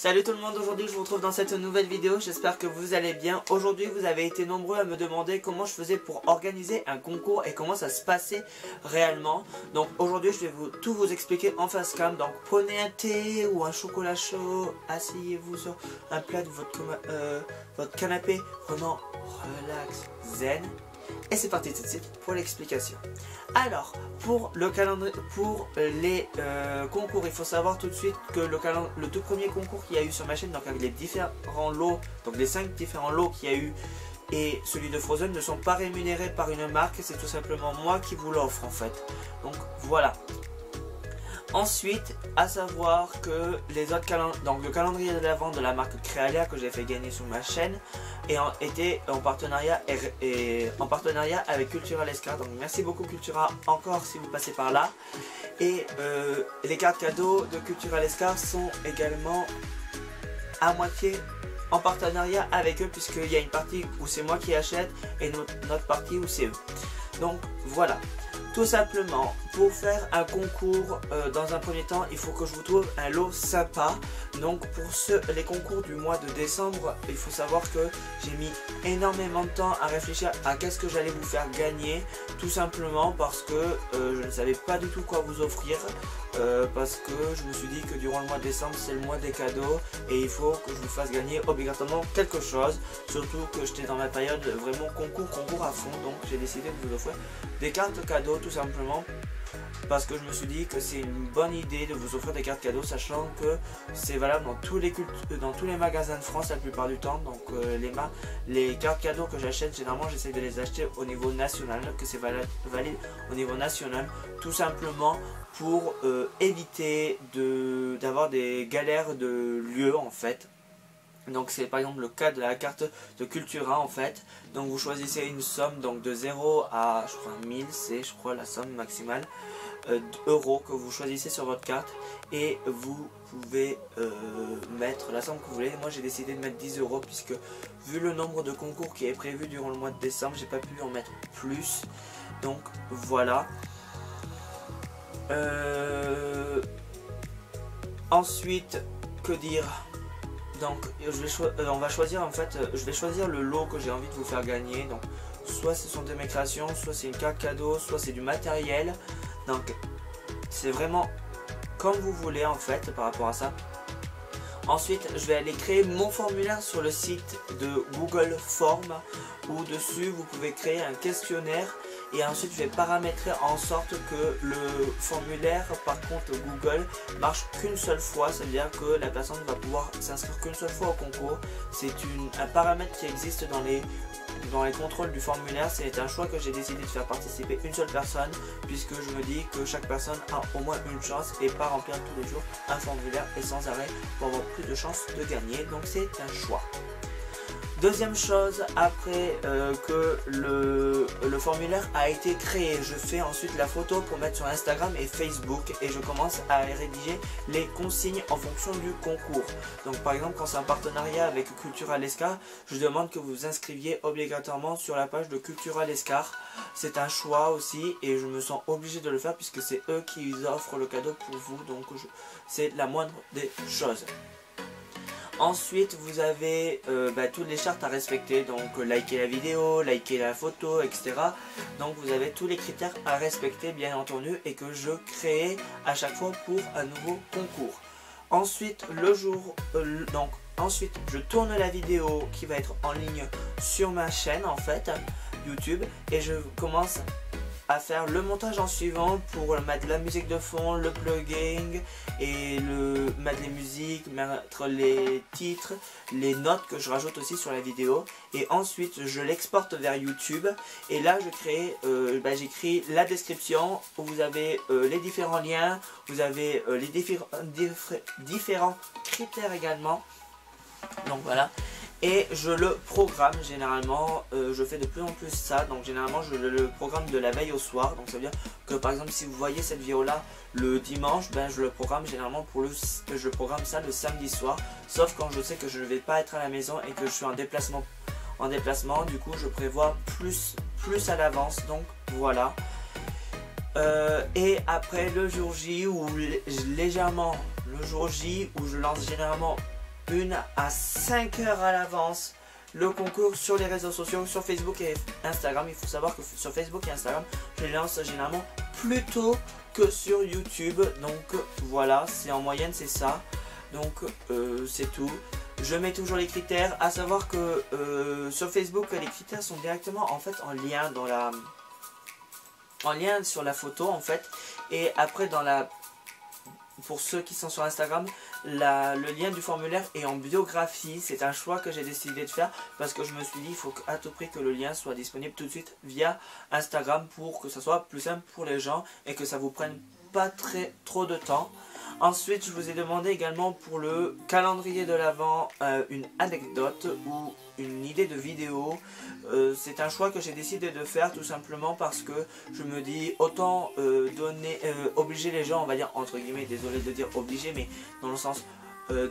Salut tout le monde, aujourd'hui je vous retrouve dans cette nouvelle vidéo, j'espère que vous allez bien. Aujourd'hui vous avez été nombreux à me demander comment je faisais pour organiser un concours et comment ça se passait réellement. Donc aujourd'hui je vais tout vous expliquer en face cam. Donc prenez un thé ou un chocolat chaud, asseyez-vous sur un plat de votre canapé, vraiment relax, zen. Et c'est parti tout de suite pour l'explication. Alors, pour le calendrier, pour les concours, il faut savoir tout de suite que le tout premier concours qu'il y a eu sur ma chaîne, donc avec les différents lots, donc les 5 différents lots qu'il y a eu, et celui de Frozen ne sont pas rémunérés par une marque, c'est tout simplement moi qui vous l'offre en fait. Donc voilà. Ensuite, à savoir que les autres donc le calendrier de l'Avent de la marque Créalia que j'ai fait gagner sur ma chaîne était en partenariat avec Cultura Lescar. Donc merci beaucoup Cultura encore si vous passez par là. Et les cartes cadeaux de Cultura Lescar sont également à moitié en partenariat avec eux, puisqu'il y a une partie où c'est moi qui achète et une autre partie où c'est eux. Donc voilà. Tout simplement, pour faire un concours, dans un premier temps, il faut que je vous trouve un lot sympa. Donc pour les concours du mois de décembre, il faut savoir que j'ai mis énormément de temps à réfléchir à qu'est-ce que j'allais vous faire gagner. Tout simplement parce que je ne savais pas du tout quoi vous offrir. Parce que je me suis dit que durant le mois de décembre, c'est le mois des cadeaux. Et il faut que je vous fasse gagner obligatoirement quelque chose. Surtout que j'étais dans ma période vraiment concours à fond. Donc j'ai décidé de vous offrir des cartes cadeaux tout simplement. Parce que je me suis dit que c'est une bonne idée de vous offrir des cartes cadeaux, sachant que c'est valable dans tous les magasins de France la plupart du temps. Donc les cartes cadeaux que j'achète, généralement j'essaie de les acheter au niveau national, que c'est valide au niveau national, tout simplement pour éviter d'avoir des galères de lieux en fait. Donc c'est par exemple le cas de la carte de Cultura en fait. Donc vous choisissez une somme donc de 0 à je crois 1000, c'est je crois la somme maximale d'euros que vous choisissez sur votre carte. Et vous pouvez mettre la somme que vous voulez. Moi j'ai décidé de mettre 10 euros puisque vu le nombre de concours qui est prévu durant le mois de décembre, j'ai pas pu en mettre plus. Donc voilà. Ensuite, que dire? Donc on va choisir en fait, je vais choisir le lot que j'ai envie de vous faire gagner. Donc soit ce sont de mes créations, soit c'est une carte cadeau, soit c'est du matériel. Donc c'est vraiment comme vous voulez en fait par rapport à ça. Ensuite je vais aller créer mon formulaire sur le site de Google Forms, où dessus vous pouvez créer un questionnaire. Et ensuite je vais paramétrer en sorte que le formulaire par contre Google marche qu'une seule fois. C'est à dire que la personne va pouvoir s'inscrire qu'une seule fois au concours. C'est un paramètre qui existe dans les contrôles du formulaire. C'est un choix que j'ai décidé de faire participer une seule personne, puisque je me dis que chaque personne a au moins une chance et pas remplir tous les jours un formulaire et sans arrêt pour avoir plus de chances de gagner. Donc c'est un choix. Deuxième chose, après que le formulaire a été créé, je fais ensuite la photo pour mettre sur Instagram et Facebook, et je commence à rédiger les consignes en fonction du concours. Donc par exemple quand c'est un partenariat avec Cultura Lescar, je demande que vous inscriviez obligatoirement sur la page de Cultura Lescar. C'est un choix aussi et je me sens obligé de le faire puisque c'est eux qui offrent le cadeau pour vous, donc c'est la moindre des choses. Ensuite vous avez toutes les chartes à respecter, donc liker la vidéo, liker la photo, etc. Donc vous avez tous les critères à respecter bien entendu et que je crée à chaque fois pour un nouveau concours. Ensuite ensuite je tourne la vidéo qui va être en ligne sur ma chaîne en fait YouTube, et je commence à faire le montage en suivant pour mettre la musique de fond, le plugin et mettre les musiques, mettre les titres, les notes que je rajoute aussi sur la vidéo. Et ensuite je l'exporte vers YouTube et là j'écris la description où vous avez les différents liens, vous avez les différents critères également. Donc voilà. Et je le programme généralement, je fais de plus en plus ça, donc généralement je le programme de la veille au soir. Donc ça veut dire que par exemple si vous voyez cette vidéo là le dimanche, je le programme généralement je programme ça le samedi soir. Sauf quand je sais que je ne vais pas être à la maison et que je suis en déplacement, du coup je prévois plus à l'avance, donc voilà. Et après le jour J, ou légèrement le jour J, où je lance généralement 1 à 5 heures à l'avance le concours sur les réseaux sociaux, sur Facebook et Instagram. Il faut savoir que sur Facebook et Instagram, je les lance généralement plus tôt que sur YouTube. Donc voilà, c'est en moyenne c'est ça. Donc c'est tout. Je mets toujours les critères, à savoir que sur Facebook les critères sont directement en fait en lien dans la sur la photo en fait, et après dans la pour ceux qui sont sur Instagram, le lien du formulaire est en biographie. C'est un choix que j'ai décidé de faire parce que je me suis dit il faut à tout prix que le lien soit disponible tout de suite via Instagram pour que ça soit plus simple pour les gens et que ça vous prenne pas trop de temps. Ensuite, je vous ai demandé également pour le calendrier de l'Avent une anecdote ou une idée de vidéo. C'est un choix que j'ai décidé de faire tout simplement parce que je me dis autant obliger les gens, on va dire entre guillemets, désolé de dire obliger, mais dans le sens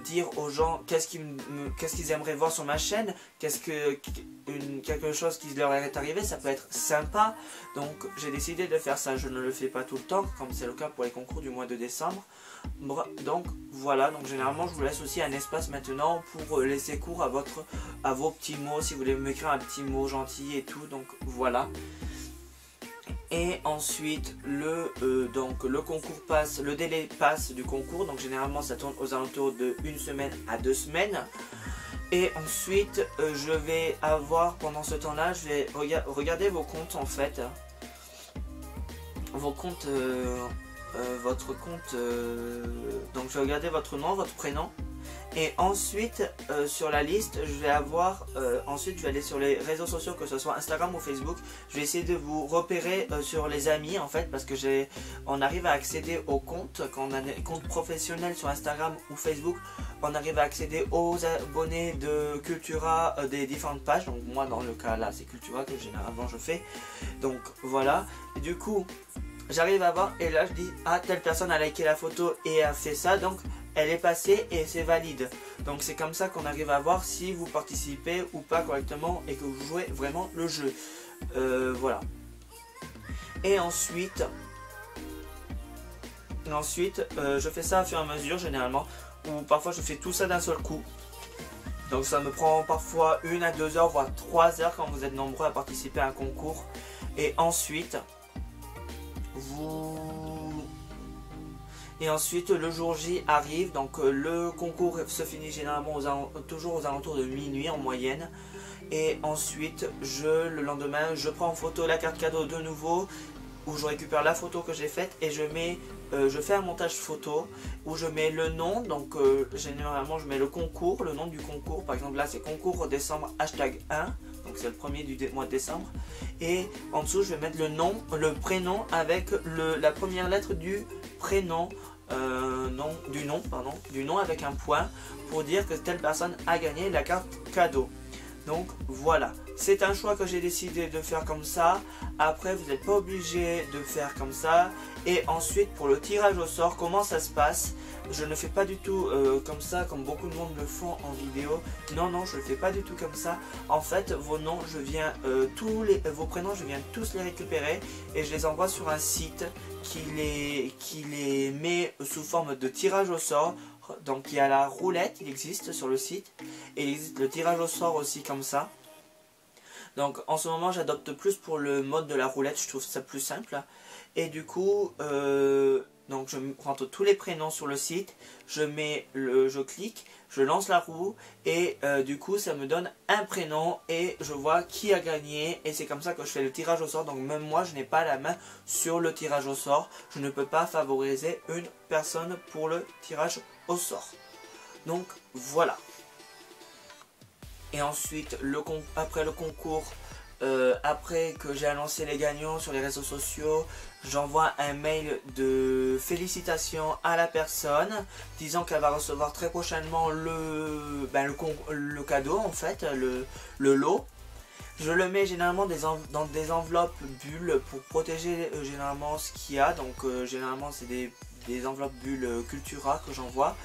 dire aux gens qu'est-ce qu'ils aimeraient voir sur ma chaîne, quelque chose qui leur est arrivé, ça peut être sympa. Donc j'ai décidé de faire ça. Je ne le fais pas tout le temps comme c'est le cas pour les concours du mois de décembre. Donc voilà, donc généralement je vous laisse aussi un espace maintenant pour laisser cours à vos petits mots, si vous voulez m'écrire un petit mot gentil et tout. Donc voilà. Et ensuite le concours passe, le délai passe du concours, donc généralement ça tourne aux alentours de 1 semaine à 2 semaines. Et ensuite je vais avoir pendant ce temps là, je vais regarder vos comptes en fait, vos comptes, votre compte, donc je vais regarder votre nom, votre prénom. Et ensuite sur la liste je vais avoir ensuite je vais aller sur les réseaux sociaux, que ce soit Instagram ou Facebook. Je vais essayer de vous repérer sur les amis en fait, parce que on arrive à accéder aux comptes quand on a des comptes professionnels sur Instagram ou Facebook. On arrive à accéder aux abonnés de Cultura des différentes pages. Donc moi dans le cas là c'est Cultura que généralement je fais. Donc voilà, et du coup j'arrive à voir et là je dis ah telle personne a liké la photo et a fait ça, donc elle est passée et c'est valide. Donc c'est comme ça qu'on arrive à voir si vous participez ou pas correctement et que vous jouez vraiment le jeu. Voilà. Et ensuite je fais ça au fur et à mesure généralement, ou parfois je fais tout ça d'un seul coup. Donc ça me prend parfois 1 à 2 heures voire 3 heures quand vous êtes nombreux à participer à un concours. Et ensuite le jour J arrive, donc le concours se finit généralement toujours aux alentours de minuit en moyenne. Et ensuite le lendemain je prends en photo la carte cadeau de nouveau, où je récupère la photo que j'ai faite et je fais un montage photo où je mets le nom. Donc généralement je mets le concours, le nom du concours. Par exemple là c'est concours décembre #1, donc c'est le premier du mois de décembre. Et en dessous je vais mettre le nom, le prénom avec la première lettre du prénom, du nom avec un point, pour dire que telle personne a gagné la carte cadeau. Donc voilà, c'est un choix que j'ai décidé de faire comme ça. Après vous n'êtes pas obligé de faire comme ça. Et ensuite pour le tirage au sort, comment ça se passe? Je ne fais pas du tout comme ça, comme beaucoup de monde le font en vidéo. Non, je ne le fais pas du tout comme ça. En fait vos noms, vos prénoms, je viens tous les récupérer et je les envoie sur un site qui les met sous forme de tirage au sort. Donc il y a la roulette, il existe sur le site, et il existe le tirage au sort aussi comme ça. Donc en ce moment j'adopte plus pour le mode de la roulette, je trouve ça plus simple. Et du coup donc je rentre tous les prénoms sur le site, je clique, je lance la roue et du coup ça me donne un prénom et je vois qui a gagné, et c'est comme ça que je fais le tirage au sort. Donc même moi je n'ai pas la main sur le tirage au sort, je ne peux pas favoriser une personne pour le tirage au sort. Donc voilà. Et ensuite après le concours, après que j'ai annoncé les gagnants sur les réseaux sociaux, j'envoie un mail de félicitations à la personne disant qu'elle va recevoir très prochainement le cadeau en fait, le lot. Je le mets généralement dans des enveloppes bulles pour protéger généralement ce qu'il y a. Donc généralement c'est des enveloppes bulles Cultura que j'envoie.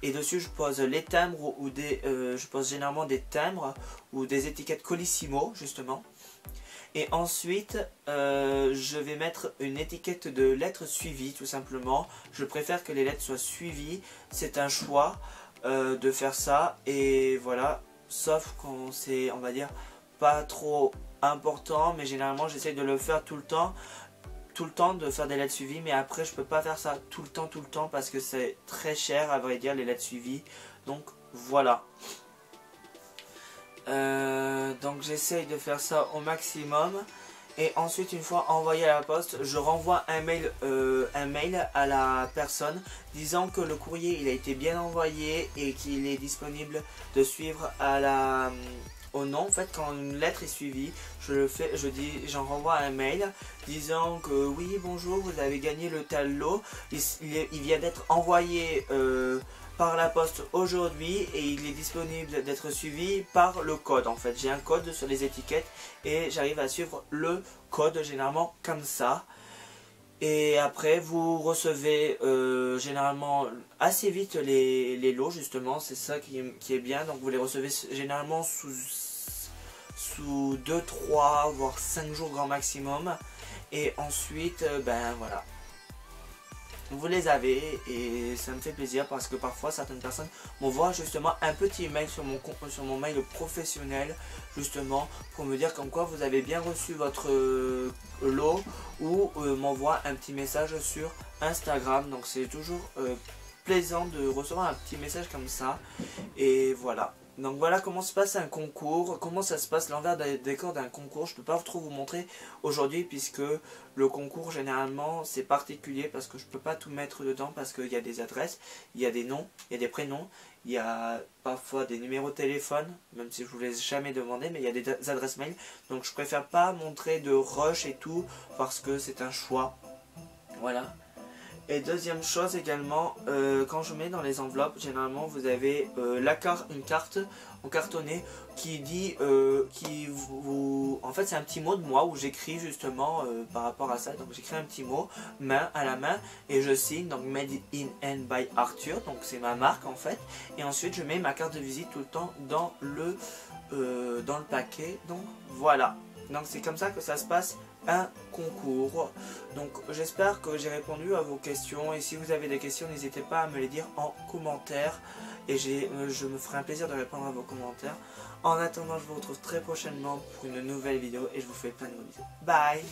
Et dessus je pose les timbres je pose généralement des timbres ou des étiquettes Colissimo justement. Et ensuite je vais mettre une étiquette de lettres suivies tout simplement. Je préfère que les lettres soient suivies, c'est un choix. de faire ça. Et voilà, sauf quand c'est, on va dire, pas trop important, mais généralement j'essaye de le faire tout le temps, de faire des lettres suivies, mais après je peux pas faire ça tout le temps parce que c'est très cher à vrai dire les lettres suivies. Donc voilà. Donc j'essaye de faire ça au maximum. Et ensuite, une fois envoyé à la poste, je renvoie un mail à la personne disant que le courrier il a été bien envoyé et qu'il est disponible de suivre à la au nom. En fait, quand une lettre est suivie, j'en renvoie un mail disant que oui, bonjour, vous avez gagné le tel lot. Il vient d'être envoyé par la poste aujourd'hui et il est disponible d'être suivi par le code. En fait, j'ai un code sur les étiquettes et j'arrive à suivre le code généralement comme ça. Et après vous recevez généralement assez vite les lots, justement, c'est ça qui est bien. Donc vous les recevez généralement sous 2, 3 voire 5 jours grand maximum. Et ensuite ben voilà, vous les avez et ça me fait plaisir parce que parfois certaines personnes m'envoient justement un petit mail sur mon mail professionnel, justement pour me dire comme quoi vous avez bien reçu votre lot, ou m'envoient un petit message sur Instagram. Donc c'est toujours plaisant de recevoir un petit message comme ça. Et voilà. Donc voilà comment se passe un concours, comment ça se passe l'envers des décors d'un concours. Je peux pas trop vous montrer aujourd'hui puisque le concours généralement c'est particulier parce que je peux pas tout mettre dedans parce qu'il y a des adresses, il y a des noms, il y a des prénoms, il y a parfois des numéros de téléphone, même si je vous les ai jamais demandé, mais il y a des adresses mail. Donc je préfère pas montrer de rush et tout parce que c'est un choix. Voilà. Et deuxième chose également, quand je mets dans les enveloppes, généralement vous avez une carte en cartonné qui dit, en fait c'est un petit mot de moi où j'écris justement par rapport à ça. Donc j'écris un petit mot main à la main et je signe, donc Made in and by Arthur, donc c'est ma marque en fait. Et ensuite je mets ma carte de visite tout le temps dans le paquet. Donc voilà, donc c'est comme ça que ça se passe un concours. Donc j'espère que j'ai répondu à vos questions et si vous avez des questions n'hésitez pas à me les dire en commentaire et je me ferai un plaisir de répondre à vos commentaires. En attendant, je vous retrouve très prochainement pour une nouvelle vidéo et je vous fais plein de gros bisous. Bye.